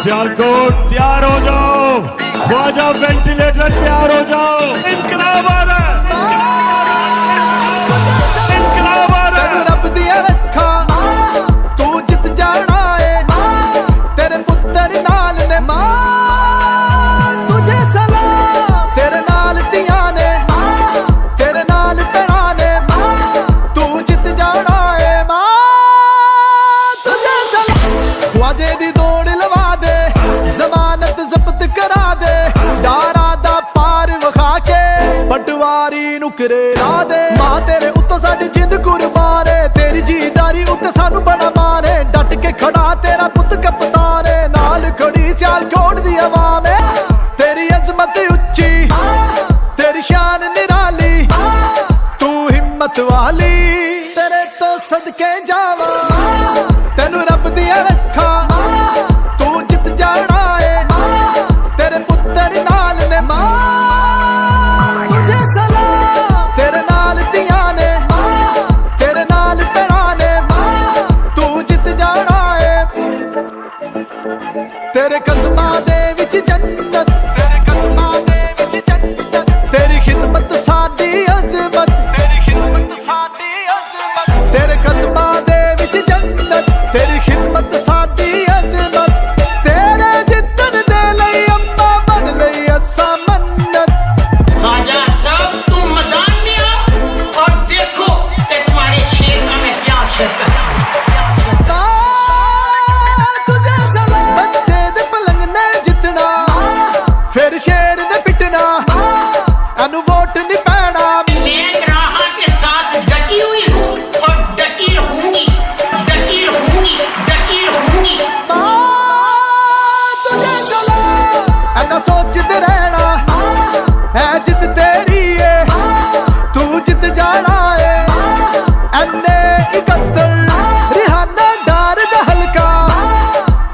सियालकोट तैयार हो जाओ, ख्वाजा वेंटिलेटर तैयार हो जाओ। इनकलाब आ रहा है, इनकलाब आ रहा है। रब दिया रखा तू जित जाना है, तेरे पुत्र नाल ने मां तुझे सलाम, तेरे नाल दिया ने तेरे नाल भैणा ने तू जित जाना है मां तुझे सलाम। ख्वाजे दी दौड़ लवा दे, जमानत जब्त करा दे, डारा दा पार विखा के पटवारी नुकरे ला दे। मां तेरे उत्तों साडी जिंद कुर्बान है, तेरी जीदारी उत्ते सानू बड़ा मान है। डट के खड़ा तेरा पुत कप्तान है, नाल खड़ी सियालकोट दी अवाम है। तेरी अजमत उच्ची, तेरी शान निराली, तू हिम्मत वाली, तेरे तो सदके जावा, तेनू रब दिया रखा तू जित जाना है, तेरे पुत्र नाल ने मां तुझे सलाम, तेरे नाल दिया ने तेरे नाल भैणा ने तू जित जाना है। तेरे कदमां दे विच जन्नत, तेरे कदमां दे विच जन्नत, तेरी खिदमत साडी अज़मत, तेरी खिदमत साडी अज़मत, तेरे कदमां दे विच जन्नत, तेरी खिदमत साडी अज़मत, तेरे जितन दे लई अम्मा मन लई असा मन्नत। ख्वाजा साहब तुम मैदान में आओ और देखो कि तुम्हारे शेर का मैं क्या शिरकत। तुझे सलाम, बच्चे दे पलंग ने जितना, फिर शेर ने पिटना, अनु वोट नहीं पैना। मैं ग्राहा के साथ डटी हुई हूँ और डटी रहूंगी, डटी रहूंगी, डटी रहूंगी। तुझे सलाम, ऐना सोचते रहना है जित तेरी है, तू जित जाना है। ऐने इकद्दर रिहाना डार दा हल्का,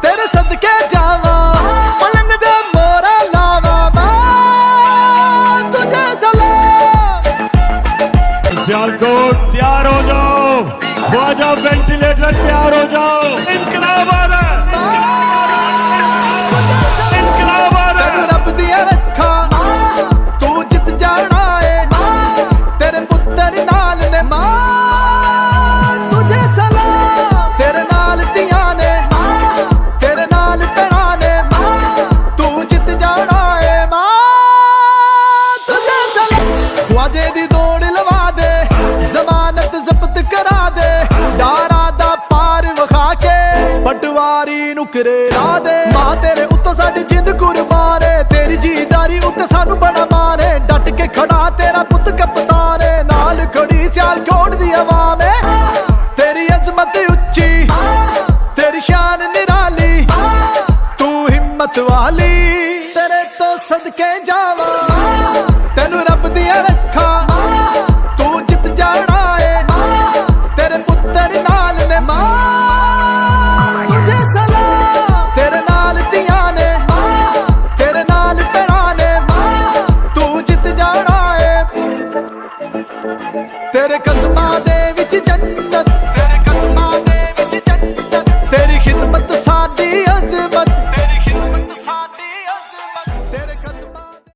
तेरे सदके जावा, पलंग दे मोरा लावा। तुझे सलाम। सियालकोट तैयार हो जाओ, ख्वाजा वेंटिलेटर तैयार हो जाओ। इनकलाब आ रहा है, इनकलाब आ रहा है। रब दिया रखा तू जित जाना है, तेरे पुत्र नाल ने मां तुझे सलाम, तेरे नाल दिया ने तेरे नाल भैणा ने तू जित जाना है मां तुझे सलाम। ख्वाजे दी दौड़ लवा दे, जमानत जब्त करा दे, डारा दा पार विखा के पटवारी नुकरे ला दे। मां तेरे उत्तों साडी जिंद कुर्बान है, तेरी जीदारी उत्ते सानू बड़ा मान है। डट के खड़ा तेरा पुत कप्तान है, नाल खड़ी सियालकोट दी अवाम है। तेरी अजमत उच्ची, तेरी शान निराली, तू हिम्मत वाली, तेरे तो सदके जावा, तेनू रब दिया रखा तू जित जाना है, तेरे पुत्र नाल ने मां तुझे सलाम, तेरे नाल दिया ने तेरे नाल भैणा ने तू जित जाना है। तेरे कदमां दे विच जन्नत,